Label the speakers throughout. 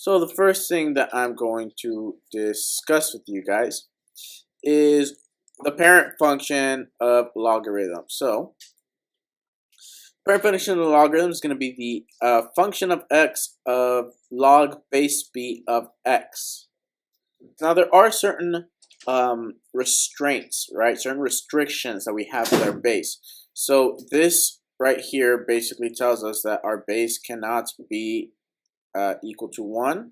Speaker 1: So the first thing that I'm going to discuss with you guys is the parent function of logarithm. So parent function of logarithm is going to be the function of x of log base b of x. Now there are certain restraints, right? Certain restrictions that we have with our base. So this right here basically tells us that our base cannot be equal to 1,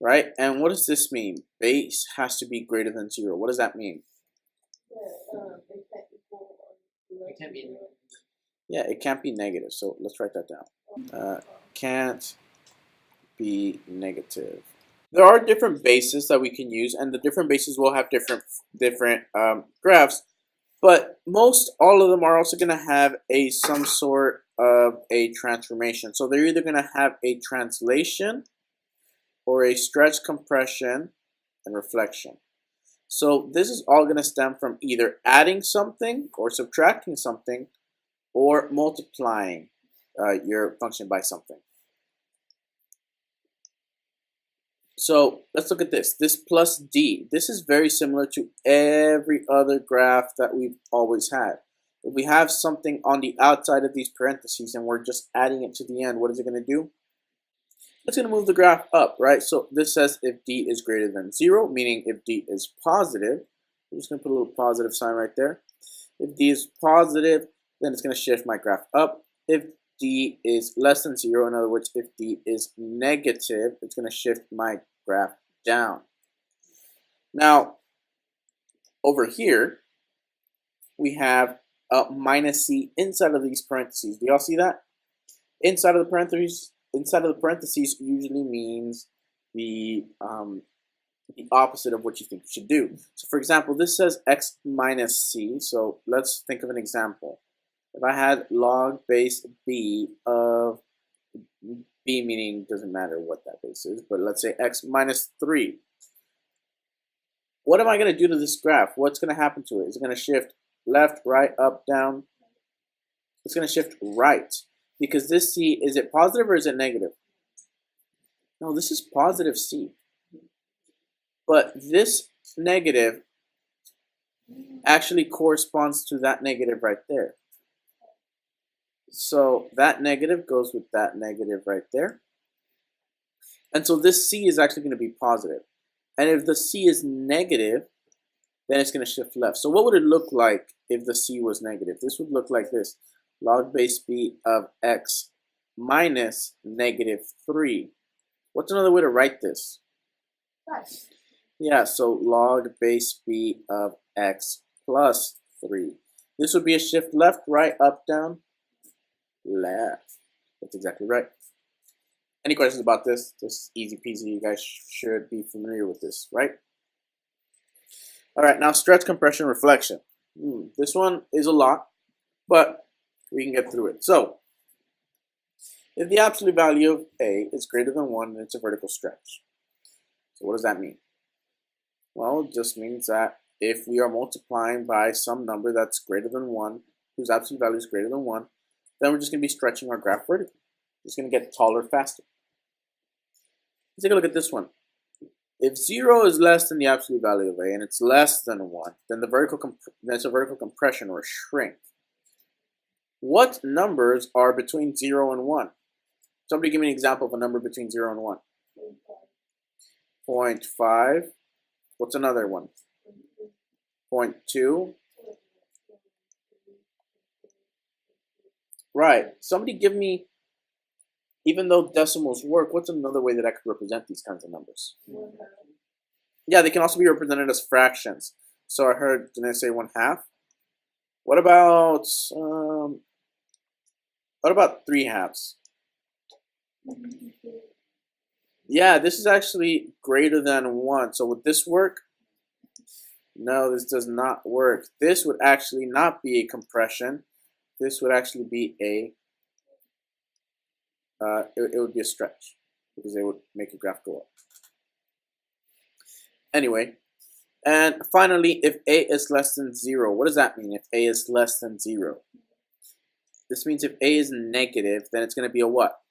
Speaker 1: right? And what does this mean? Base has to be greater than 0. What does that mean?
Speaker 2: It can't be.
Speaker 1: Yeah, it can't be negative. So let's write that down. Can't be negative. There are different bases that we can use, and the different bases will have different graphs. But most all of them are also going to have some sort of a transformation. So they're either going to have a translation or a stretch, compression, and reflection. So this is all going to stem from either adding something or subtracting something or multiplying your function by something. So let's look at this. This plus d. This is very similar to every other graph that we've always had. If we have something on the outside of these parentheses and we're just adding it to the end, what is it going to do? It's going to move the graph up, right? So this says if d is greater than 0, meaning if d is positive. I'm just going to put a little positive sign right there. If d is positive, then it's going to shift my graph up. If d is less than 0, in other words, if d is negative, it's going to shift my graph down. Now, over here, we have a minus c inside of these parentheses. Do y'all see that? Inside of the parentheses usually means the opposite of what you think you should do. So, for example, this says x minus c. So let's think of an example. If I had log base b of b, meaning doesn't matter what that base is, but let's say x minus 3. What am I going to do to this graph? What's going to happen to it? Is it going to shift left, right, up, down? It's going to shift right. Because this c, is it positive or is it negative? No, this is positive c. But this negative actually corresponds to that negative right there. So that negative goes with that negative right there. And so this c is actually going to be positive. And if the c is negative, then it's going to shift left. So what would it look like if the c was negative? This would look like this. Log base b of x minus negative 3. What's another way to write this?
Speaker 2: Plus.
Speaker 1: Yeah, so log base b of x plus 3. This would be a shift left, right, up, down, left. That's exactly right. Any questions about this? Just easy peasy. You guys should be familiar with this, right? All right, now stretch, compression, reflection. This one is a lot, but we can get through it. So, if the absolute value of a is greater than 1, then it's a vertical stretch. So what does that mean? Well, it just means that if we are multiplying by some number that's greater than 1, whose absolute value is greater than 1, then we're just going to be stretching our graph vertically. It's going to get taller faster. Let's take a look at this one. If 0 is less than the absolute value of a and it's less than 1, then it's a vertical compression or a shrink. What numbers are between 0 and 1? Somebody give me an example of a number between 0 and 1. 0.5. What's another one? 0.2. Right. Somebody give me, even though decimals work, what's another way that I could represent these kinds of numbers? Yeah, they can also be represented as fractions. So I heard, didn't I say 1/2? What about 3/2? Yeah, this is actually greater than 1. So would this work? No, this does not work. This would actually not be a compression. This would actually be it would be a stretch because it would make your graph go up. Anyway, and finally, if a is less than 0, what does that mean if a is less than 0? This means if a is negative, then it's going to be a what?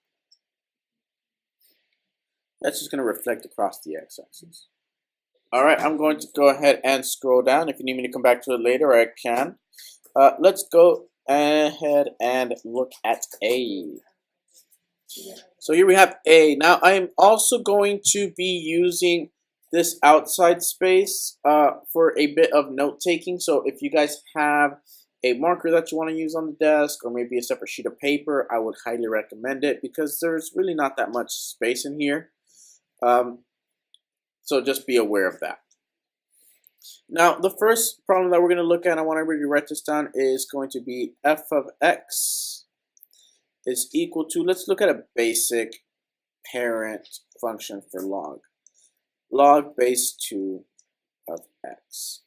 Speaker 1: That's just going to reflect across the x-axis. All right, I'm going to go ahead and scroll down. If you need me to come back to it later, I can. Let's go ahead and look at A. So here we have A. Now I am also going to be using this outside space for a bit of note taking. So if you guys have a marker that you want to use on the desk, or maybe a separate sheet of paper, I would highly recommend it because there's really not that much space in here. So just be aware of that. Now, the first problem that we're going to look at, I want everybody to write this down, is going to be f of x is equal to, let's look at a basic parent function for log. Log base 2 of x.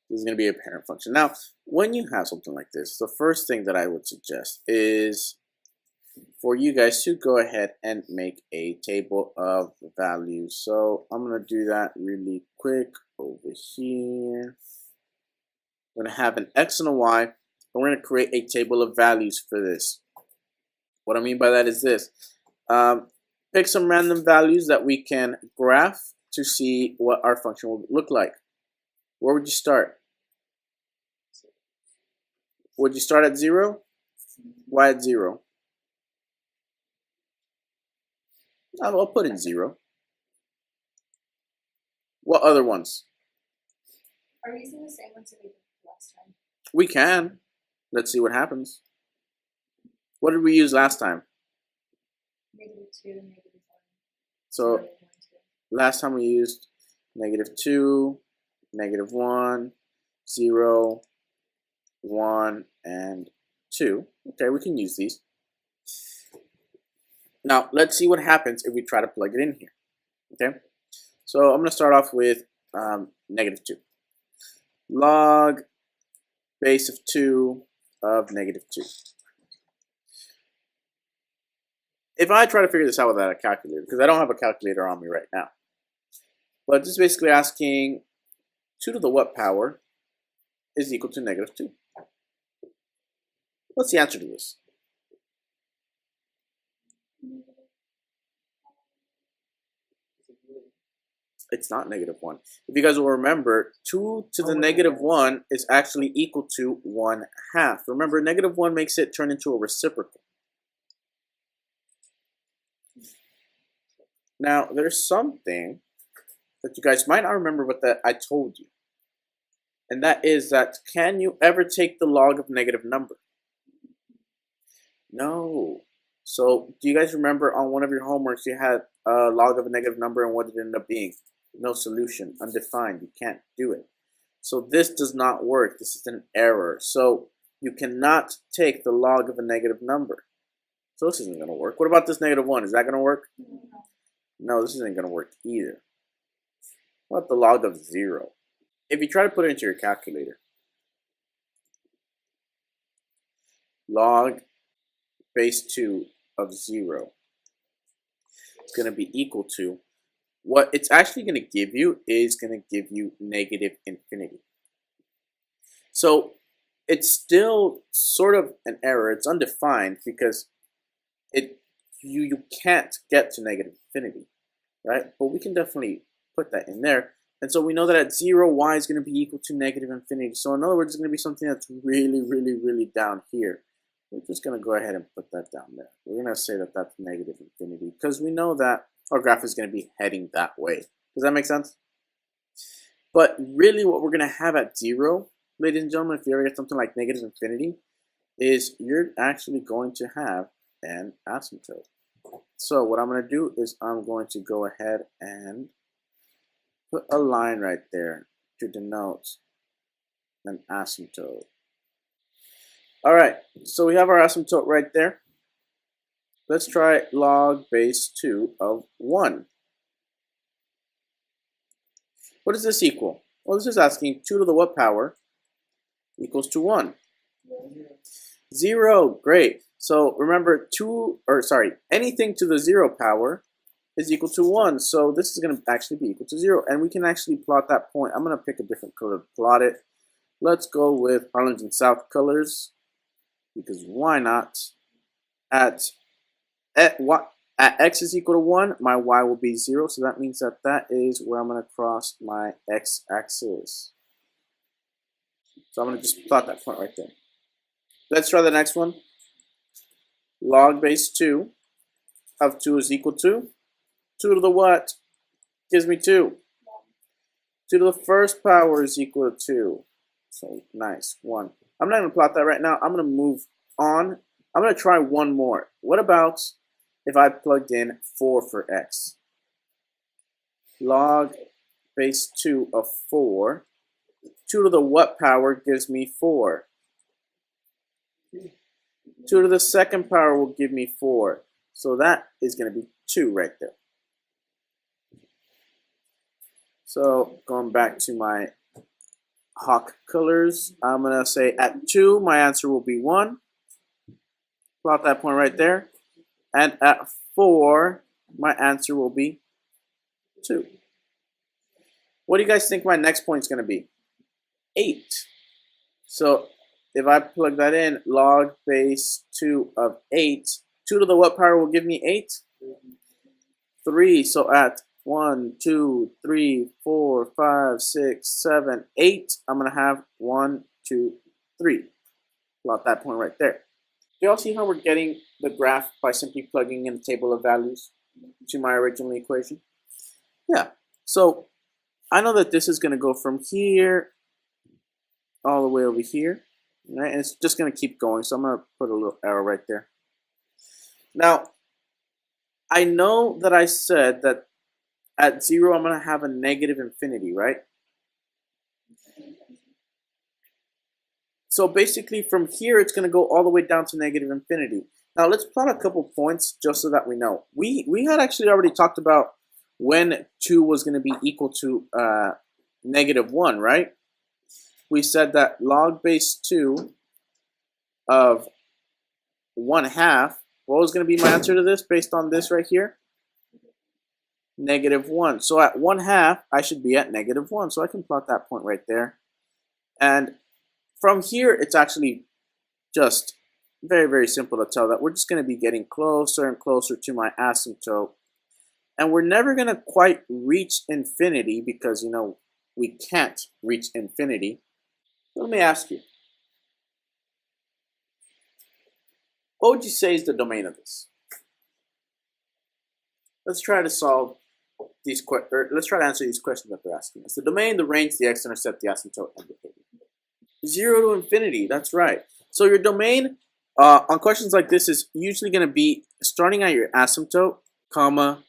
Speaker 1: This is going to be a parent function. Now, when you have something like this, the first thing that I would suggest is for you guys to go ahead and make a table of values. So I'm going to do that really quick over here. We're going to have an x and a y, and we're going to create a table of values for this. What I mean by that is this. Pick some random values that we can graph to see what our function will look like. Where would you start? Would you start at 0? Why at 0? I'll put in 0. What other ones?
Speaker 2: Are we using the same ones that we did last time?
Speaker 1: We can. Let's see what happens. What did we use last time?
Speaker 2: -2, -1.
Speaker 1: So
Speaker 2: 0, 1, 2.
Speaker 1: last time we used -2, -1, 0, 1, and 2. Okay, we can use these. Now, let's see what happens if we try to plug it in here. Okay, so I'm going to start off with -2. Log base of 2 of -2. If I try to figure this out without a calculator, because I don't have a calculator on me right now, but this is basically asking 2 to the what power is equal to -2. What's the answer to this? It's not -1. If you guys will remember, 2 to the -1 is actually equal to 1/2. Remember, -1 makes it turn into a reciprocal. Now, there's something that you guys might not remember, but that I told you. And that is that, can you ever take the log of a negative number? No. So, do you guys remember on one of your homeworks you had a log of a negative number, and what did it end up being? No solution, undefined, you can't do it. So this does not work, this is an error. So you cannot take the log of a negative number. So this isn't gonna work. What about this -1? Is that gonna work? No, this isn't gonna work either. What about the log of 0? If you try to put it into your calculator, log base 2 of 0 is gonna be equal to, what it's actually going to give you is going to give you -infinity. So it's still sort of an error. It's undefined because you can't get to -infinity, right? But we can definitely put that in there. And so we know that at 0, y is going to be equal to -infinity. So in other words, it's going to be something that's really, really, really down here. We're just going to go ahead and put that down there. We're going to say that that's -infinity because we know that our graph is going to be heading that way. Does that make sense? But really what we're going to have at 0, ladies and gentlemen, if you ever get something like -infinity, is you're actually going to have an asymptote. So what I'm going to do is I'm going to go ahead and put a line right there to denote an asymptote. All right, so we have our asymptote right there. Let's try log base 2 of 1. What does this equal? Well, this is asking 2 to the what power equals to 1? 0. Great. So remember, anything to the 0 power is equal to 1. So this is going to actually be equal to 0. And we can actually plot that point. I'm going to pick a different color to plot it. Let's go with Arlington South colors, because why not? At At x is equal to 1, my y will be 0, so that means that that is where I'm going to cross my x-axis. So I'm going to just plot that point right there. Let's try the next one. Log base 2 of 2 is equal to 2 to the what? Gives me 2. 2 to the first power is equal to 2. So nice, 1. I'm not going to plot that right now. I'm going to move on. I'm going to try one more. What about if I plugged in 4 for x? Log base 2 of 4. 2 to the what power gives me 4? 2 to the second power will give me 4. So that is going to be 2 right there. So going back to my Hawk colors, I'm going to say at 2, my answer will be 1. Plot that point right there. And at 4, my answer will be 2. What do you guys think my next point is going to be? 8. So if I plug that in, log base 2 of 8, 2 to the what power will give me 8? 3. So at 1, 2, 3, 4, 5, 6, 7, 8, I'm going to have 1, 2, 3. Plot that point right there. Do you all see how we're getting the graph by simply plugging in a table of values to my original equation? Yeah. So I know that this is going to go from here all the way over here. Right? And it's just going to keep going. So I'm going to put a little arrow right there. Now, I know that I said that at 0, I'm going to have a negative infinity, right? So basically from here, it's going to go all the way down to negative infinity. Now let's plot a couple points just so that we know. We had actually already talked about when 2 was going to be equal to negative 1, right? We said that log base 2 of 1/2, what was going to be my answer to this based on this right here? Negative 1. So at 1/2, I should be at negative 1. So I can plot that point right there. And from here, it's actually just very, very simple to tell that we're just going to be getting closer and closer to my asymptote. And we're never going to quite reach infinity because, you know, we can't reach infinity. Let me ask you, what would you say is the domain of this? Let's try to solve these let's try to answer these questions that they're asking us. The domain, the range, the x-intercept, the asymptote, and the behavior. 0 to infinity, that's right. So your domain on questions like this is usually going to be starting at your asymptote, comma,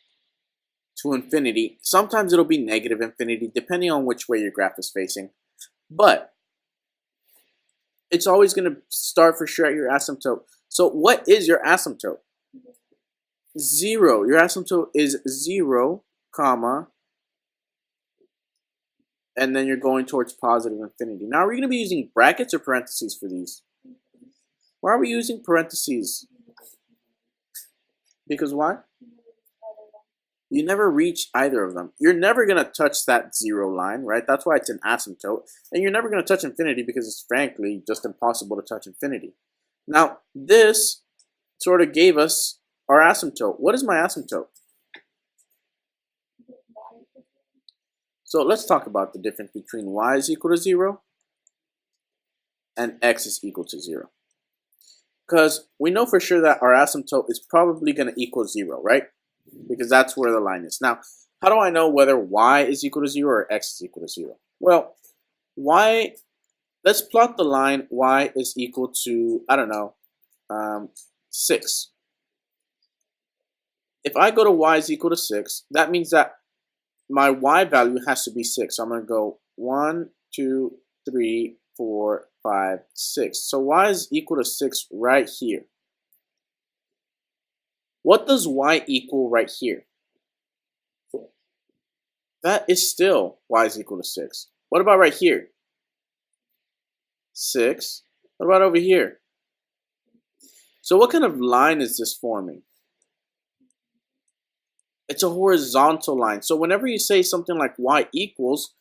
Speaker 1: to infinity. Sometimes it'll be negative infinity, depending on which way your graph is facing. But it's always going to start for sure at your asymptote. So what is your asymptote? 0. Your asymptote is 0, comma, and then you're going towards positive infinity. Now, are we going to be using brackets or parentheses for these? Why are we using parentheses? Because why? You never reach either of them. You're never going to touch that 0 line, right? That's why it's an asymptote. And you're never going to touch infinity because it's frankly just impossible to touch infinity. Now, this sort of gave us our asymptote. What is my asymptote? So let's talk about the difference between y is equal to 0 and x is equal to 0. Because we know for sure that our asymptote is probably going to equal 0, right? Because that's where the line is. Now, how do I know whether y is equal to 0 or x is equal to 0? Well, let's plot the line y is equal to, I don't know, 6. If I go to y is equal to 6, that means that my y value has to be 6. So I'm going to go 1, 2, 3, 4, 5, 6. So y is equal to 6 right here. What does y equal right here? That is still y is equal to 6. What about right here? 6. What about over here? So what kind of line is this forming? It's a horizontal line. So whenever you say something like y equals,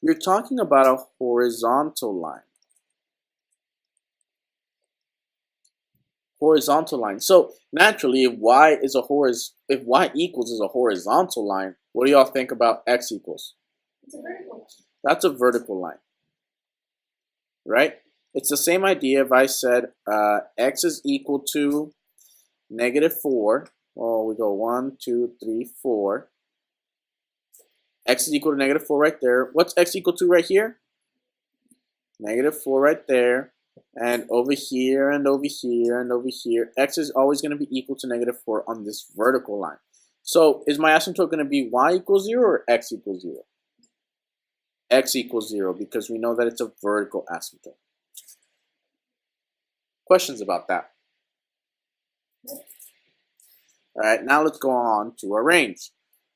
Speaker 1: you're talking about a horizontal line. Horizontal line. So naturally, if if y equals is a horizontal line, what do y'all think about x equals?
Speaker 2: It's a vertical line.
Speaker 1: That's a vertical line, right? It's the same idea if I said x is equal to -4. Well, we go 1, 2, 3, 4. X is equal to -4 right there. What's x equal to right here? -4 right there. And over here, and over here, and over here. X is always going to be equal to -4 on this vertical line. So is my asymptote going to be y equals 0 or x equals 0? X equals 0 because we know that it's a vertical asymptote. Questions about that? All right, now let's go on to our range.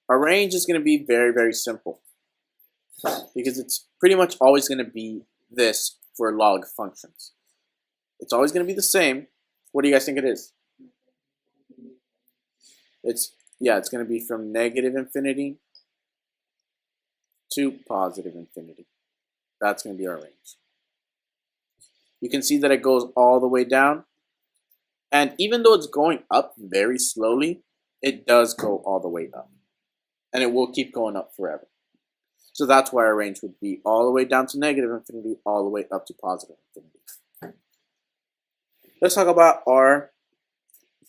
Speaker 1: Our range is going to be very, very simple because it's pretty much always going to be this for log functions. It's always going to be the same. What do you guys think it is? It's going to be from -infinity to +infinity. That's going to be our range. You can see that it goes all the way down. And even though it's going up very slowly, it does go all the way up. And it will keep going up forever. So that's why our range would be all the way down to -infinity, all the way up to +infinity. Let's talk about our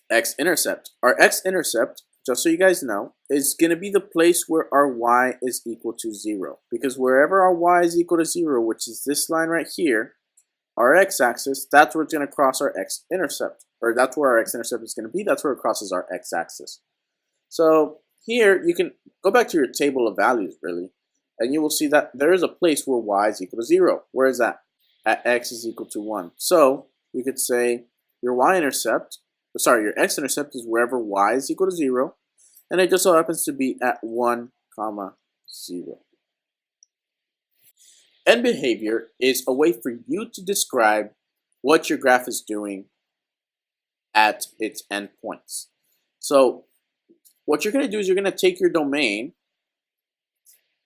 Speaker 1: x-intercept. Our x-intercept, just so you guys know, is going to be the place where our y is equal to 0. Because wherever our y is equal to 0, which is this line right here, our x-axis, that's where it's going to cross our x-intercept. Or that's where our x-intercept is going to be. That's where it crosses our x-axis. So here, you can go back to your table of values, really. And you will see that there is a place where y is equal to 0. Where is that? At x is equal to 1. So you could say your x-intercept is wherever y is equal to 0. And it just so happens to be at 1, 0. End behavior is a way for you to describe what your graph is doing at its endpoints. So what you're going to do is you're going to take your domain,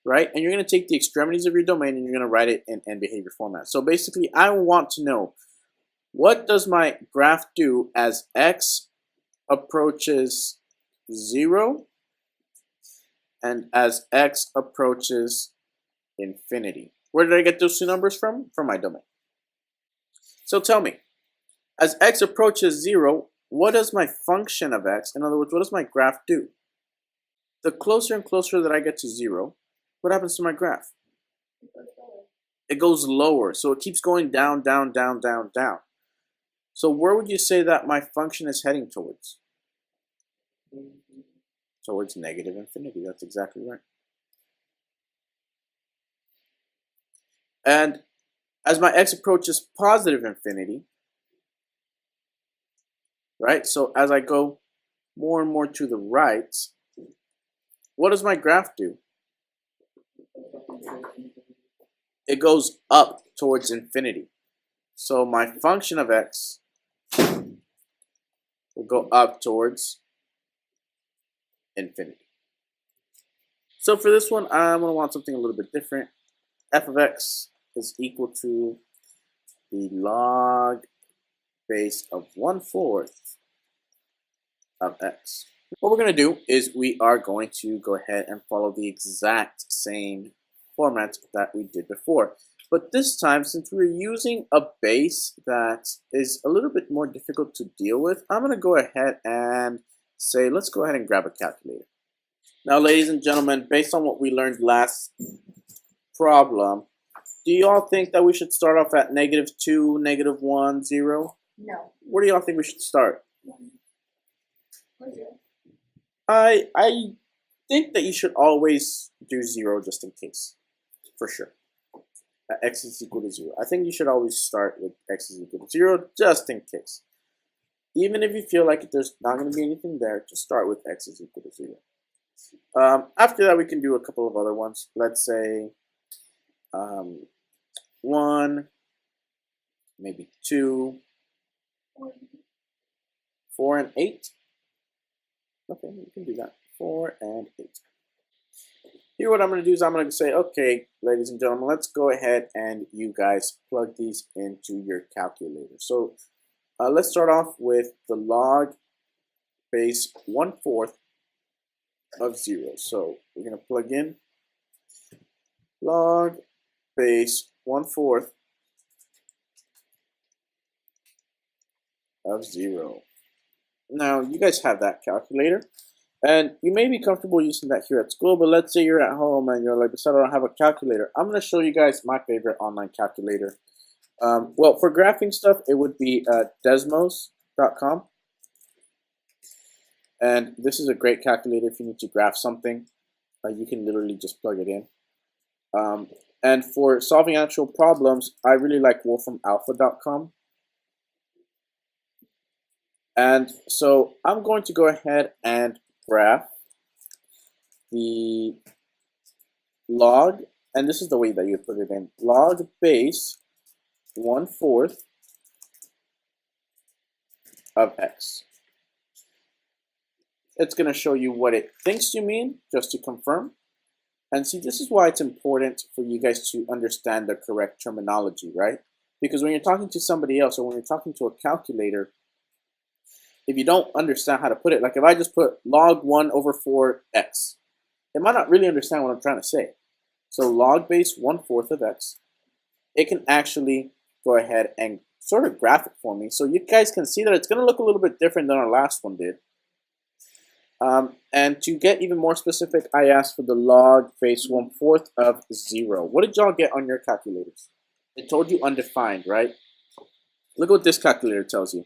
Speaker 1: right? And you're going to take the extremities of your domain and you're going to write it in end behavior format. So basically, I want to know, what does my graph do as x approaches 0 and as x approaches infinity? Where did I get those two numbers from? From my domain. So tell me, as x approaches 0, what does my function of x, in other words, what does my graph do? The closer and closer that I get to 0, what happens to my graph? It goes lower. So it keeps going down, down, down, down, down. So where would you say that my function is heading towards? Towards -infinity. That's exactly right. And as my x approaches +infinity, right? So as I go more and more to the right, what does my graph do? It goes up towards infinity. So my function of x will go up towards infinity. So for this one, I'm going to want something a little bit different. F of x is equal to the log base of 1/4 of x. What we're going to do is we are going to go ahead and follow the exact same format that we did before. But this time, since we're using a base that is a little bit more difficult to deal with, I'm going to go ahead and say, let's go ahead and grab a calculator. Now, ladies and gentlemen, based on what we learned last problem, do y'all think that we should start off at -2, -1, 0?
Speaker 2: No.
Speaker 1: Where do y'all think we should start?
Speaker 2: 1, 0.
Speaker 1: I think that you should always do 0 just in case, for sure. At x is equal to 0. I think you should always start with x is equal to 0 just in case. Even if you feel like there's not going to be anything there, just start with x is equal to 0. After that, we can do a couple of other ones. Let's say 1, maybe 2, 4, and 8. Okay, we can do that. 4 and 8. Here what I'm going to do is I'm going to say, okay, ladies and gentlemen, let's go ahead and you guys plug these into your calculator. So let's start off with the log base 1/4 of 0. So we're going to plug in log base 1/4 of 0. Now, you guys have that calculator, and you may be comfortable using that here at school, but let's say you're at home and you're like, Becerra, I don't have a calculator. I'm going to show you guys my favorite online calculator. Well, for graphing stuff, it would be Desmos.com. And this is a great calculator if you need to graph something. You can literally just plug it in. And for solving actual problems, I really like wolframalpha.com. And so I'm going to go ahead and graph the log, and this is the way that you put it in, log base 1/4 of x. It's going to show you what it thinks you mean, just to confirm. And see, this is why it's important for you guys to understand the correct terminology, right? Because when you're talking to somebody else, or when you're talking to a calculator, if you don't understand how to put it, like if I just put log 1/4x, it might not really understand what I'm trying to say. So log base 1/4 of x, it can actually go ahead and sort of graph it for me. So you guys can see that it's going to look a little bit different than our last one did. And to get even more specific, I asked for the log base 1/4 of 0. What did y'all get on your calculators? It told you undefined, right? Look what this calculator tells you.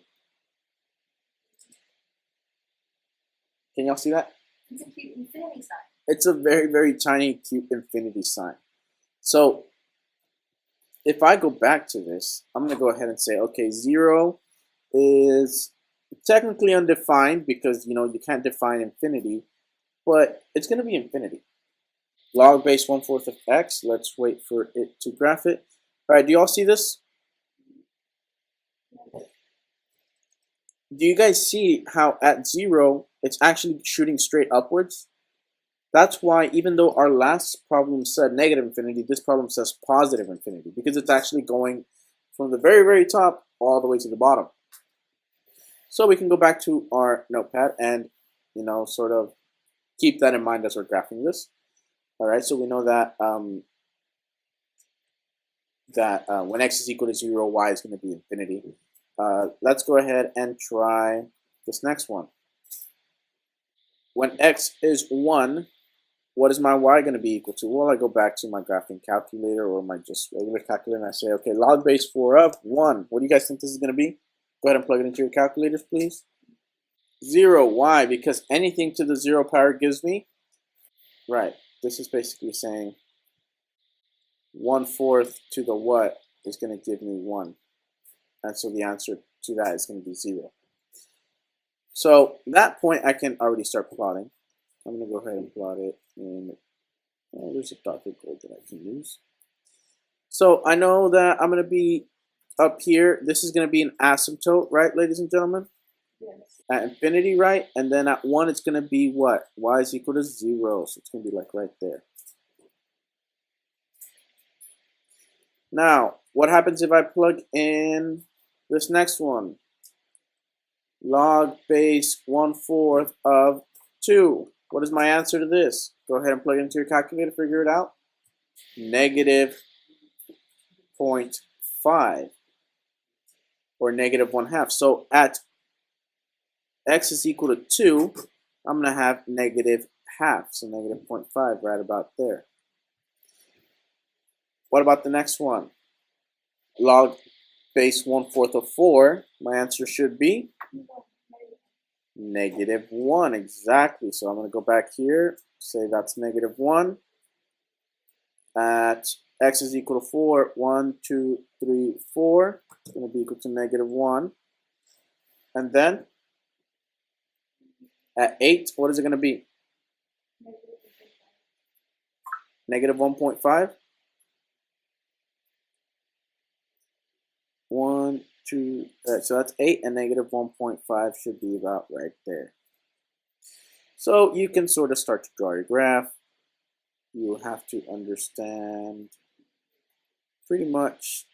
Speaker 1: Can y'all see that?
Speaker 2: It's a cute infinity sign.
Speaker 1: It's a very, very tiny, cute infinity sign. So if I go back to this, I'm going to go ahead and say, okay, 0 is technically undefined because, you know, you can't define infinity, but it's going to be infinity. Log base 1/4 of x. Let's wait for it to graph it. All right, do you all see this? Do you guys see how at 0, it's actually shooting straight upwards? That's why even though our last problem said negative infinity, this problem says positive infinity, because it's actually going from the very, very top all the way to the bottom. So we can go back to our notepad and, you know, sort of keep that in mind as we're graphing this. All right, so we know that when x is equal to 0, y is going to be infinity. Let's go ahead and try this next one. When x is 1, what is my y going to be equal to? Well, I go back to my graphing calculator or my just regular calculator and I say, okay, log base 4 of 1. What do you guys think this is going to be? Go ahead and plug it into your calculators, please. 0. Why? Because anything to the 0 power gives me, right, this is basically saying 1/4 to the what is going to give me 1. And so the answer to that is going to be 0. So that point I can already start plotting. I'm going to go ahead and plot it in, there's a darker gold that I can use. So I know that I'm going to be up here. This is going to be an asymptote, right, ladies and gentlemen?
Speaker 2: Yes.
Speaker 1: At infinity, right? And then at 1, it's going to be what? Y is equal to 0. So it's going to be like right there. Now, what happens if I plug in this next one? Log base 1/4 of 2. What is my answer to this? Go ahead and plug it into your calculator, figure it out. Negative 0.5 or negative 1/2. So at x is equal to 2, I'm going to have negative half. So negative 0.5 right about there. What about the next one? Log base 1/4 of 4. My answer should be negative 1, exactly. So I'm going to go back here, say that's negative 1. At x is equal to 4, 1, 2, 3, 4. It's going to be equal to negative 1. And then at 8, what is it going to be? Negative 1.5. 1, 2, so that's 8, and negative 1.5 should be about right there. So you can sort of start to draw your graph. You have to understand pretty much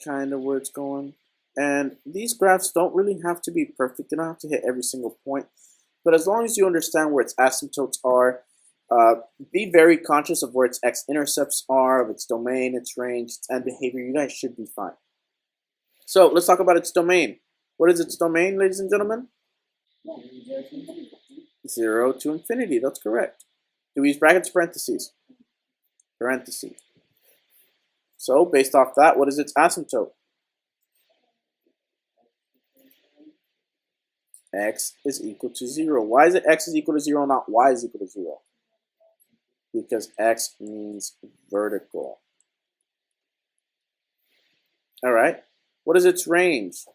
Speaker 1: kind of where it's going. And these graphs don't really have to be perfect. They don't have to hit every single point. But as long as you understand where its asymptotes are, be very conscious of where its x-intercepts are, of its domain, its range, its end behavior. You guys should be fine. So let's talk about its domain. What is its domain, ladies and gentlemen? 0 to infinity. That's correct. Do we use brackets, parentheses? Parentheses. So based off that, what is its asymptote? X is equal to 0. Why is it x is equal to 0, not y is equal to 0? Because x means vertical. All right. What is its range?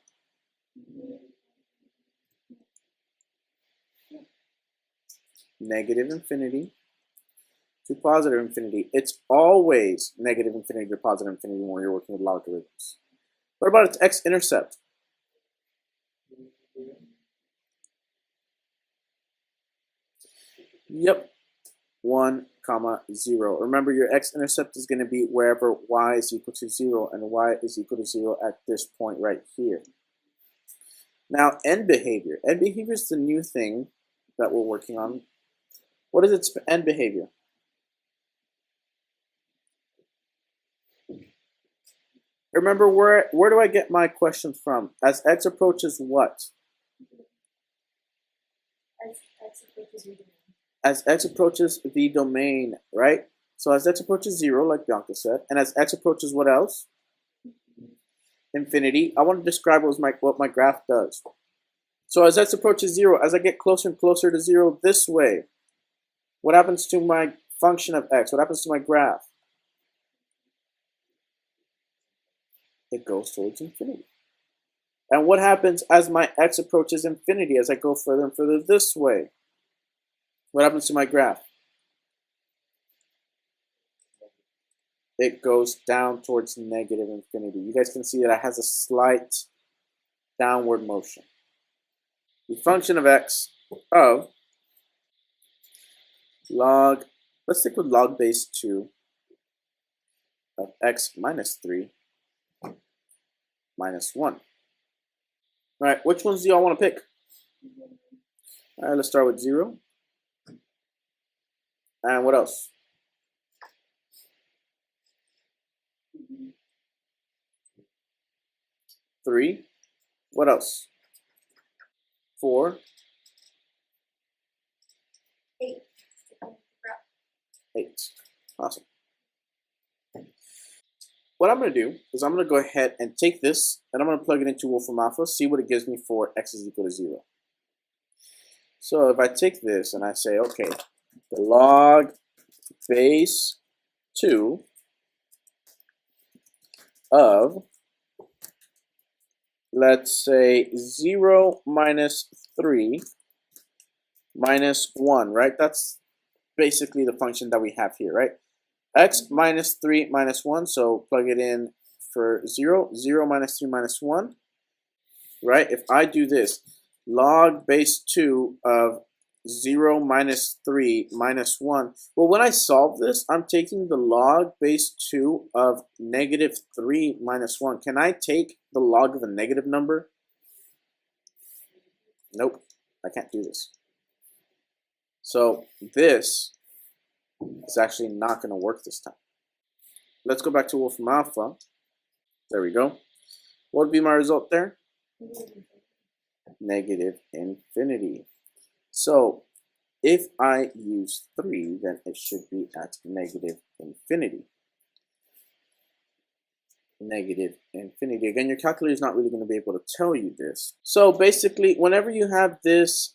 Speaker 1: Negative infinity to positive infinity. It's always negative infinity to positive infinity when you're working with logarithms. What about its x-intercept? Yep, 1, 0. Remember, your x-intercept is going to be wherever y is equal to 0, and y is equal to 0 at this point right here. Now, end behavior. End behavior is the new thing that we're working on. What is its end behavior? Remember, where do I get my question from? As x approaches what? As x approaches the domain, right? So as x approaches 0, like Bianca said, and as x approaches what else? Infinity. I want to describe what my graph does. So as x approaches 0, as I get closer and closer to 0 this way, what happens to my function of x? What happens to my graph? It goes towards infinity. And what happens as my x approaches infinity, as I go further and further this way? What happens to my graph? It goes down towards negative infinity. You guys can see that it has a slight downward motion. The function of x of log, let's stick with log base 2 of x minus 3 minus 1. All right, which ones do y'all want to pick? All right, let's start with 0. And what else? 3. What else? 4. 8. Awesome. What I'm going to do is I'm going to go ahead and take this and I'm going to plug it into Wolfram Alpha, see what it gives me for x is equal to 0. So if I take this and I say, okay, the log base 2 of, let's say, 0 minus 3 minus 1, right? That's basically the function that we have here, right? X minus 3 minus 1, so plug it in for 0. 0 minus 3 minus 1, right? If I do this, log base 2 of 0 minus 3 minus 1. Well, when I solve this, I'm taking the log base 2 of negative 3 minus 1. Can I take the log of a negative number? Nope, I can't do this. So this is actually not going to work this time. Let's go back to Wolfram Alpha. There we go. What would be my result there? Negative infinity. So if I use 3, then it should be at negative infinity. Negative infinity. Again, your calculator is not really going to be able to tell you this. So basically, whenever you have this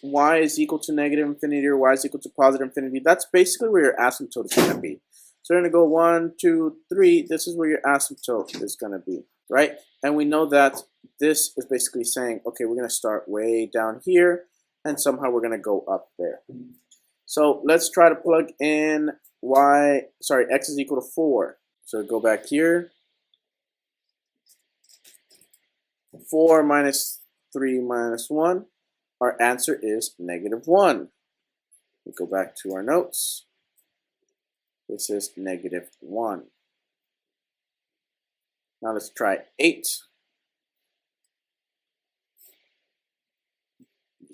Speaker 1: y is equal to negative infinity or y is equal to positive infinity, that's basically where your asymptote is going to be. So we're going to go 1, 2, 3. This is where your asymptote is going to be, right? And we know that this is basically saying, okay, we're going to start way down here, and somehow we're going to go up there. So let's try to plug in x is equal to 4. So go back here. 4 minus 3 minus 1. Our answer is negative 1. We go back to our notes. This is negative 1. Now let's try 8.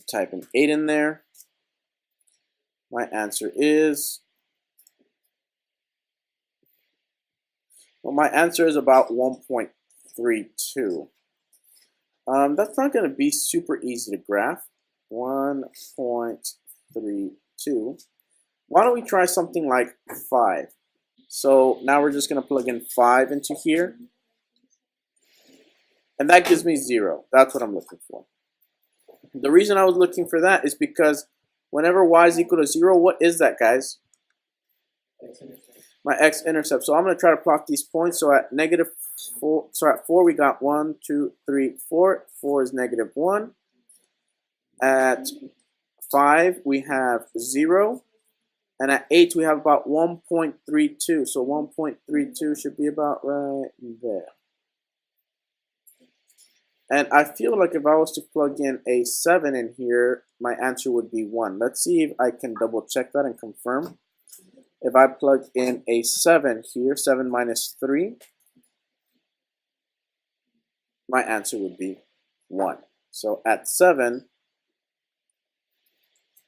Speaker 1: Type an 8 in there. My answer is, well, my answer is about 1.32. That's not going to be super easy to graph. 1.32. Why don't we try something like 5? So now we're just going to plug in 5 into here. And that gives me 0. That's what I'm looking for. The reason I was looking for that is because whenever y is equal to 0, what is that, guys? My x-intercept. So I'm going to try to plot these points. So at -4, so at 4 we got 1, 2, 3, 4. 4 is -1. At 5 we have 0. And at 8 we have about 1.32. So 1.32 should be about right there. And I feel like if I was to plug in a 7 in here, my answer would be 1. Let's see if I can double check that and confirm. If I plug in a 7 here, 7 minus 3, my answer would be 1. So at 7,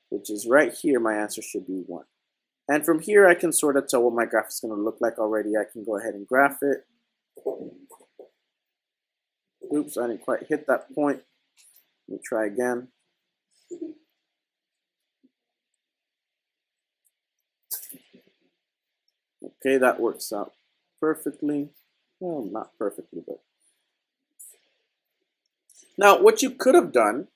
Speaker 1: which is right here, my answer should be 1. And from here, I can sort of tell what my graph is going to look like already. I can go ahead and graph it. Oops, I didn't quite hit that point. Let me try again. Okay, that works out perfectly. Well, not perfectly, but. Now, what you could have done,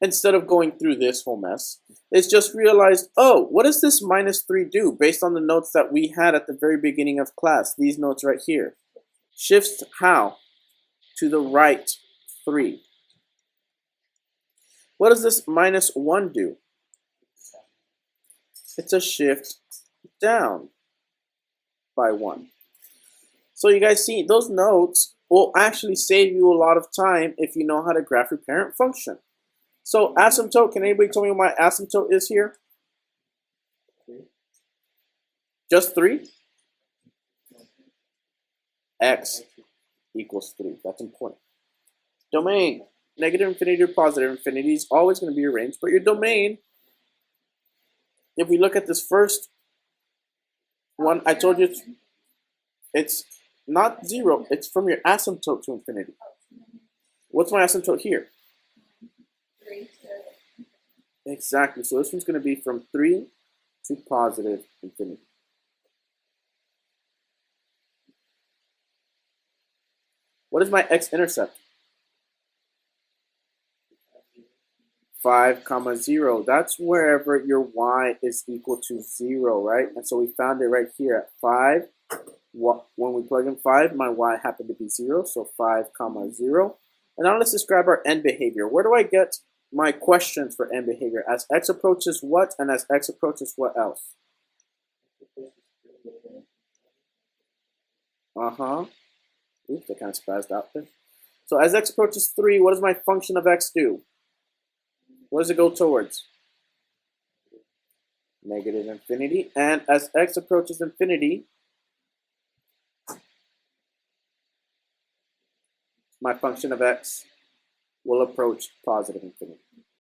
Speaker 1: instead of going through this whole mess, is just realized, oh, what does this -3 do based on the notes that we had at the very beginning of class? These notes right here. Shifts how? To the right 3. What does this -1 do? It's a shift down by 1. So you guys see, those notes will actually save you a lot of time if you know how to graph your parent function. So asymptote, can anybody tell me what my asymptote is here? Just 3? X equals 3. That's important. Domain, -infinity or positive infinity is always going to be your range, but your domain, if we look at this first one, I told you it's not 0, it's from your asymptote to infinity. What's my asymptote here?
Speaker 2: 3 to
Speaker 1: Exactly, so this one's going to be from 3 to positive infinity. What is my x-intercept? 5, 0. That's wherever your y is equal to 0, right? And so we found it right here at 5. When we plug in 5, my y happened to be 0, so 5, 0. And now let's describe our end behavior. Where do I get my questions for end behavior? As x approaches what, and as x approaches what else? Oops, I kind of spazzed out there. So as x approaches 3, what does my function of x do? What does it go towards? -infinity. And as x approaches infinity, my function of x will approach positive infinity.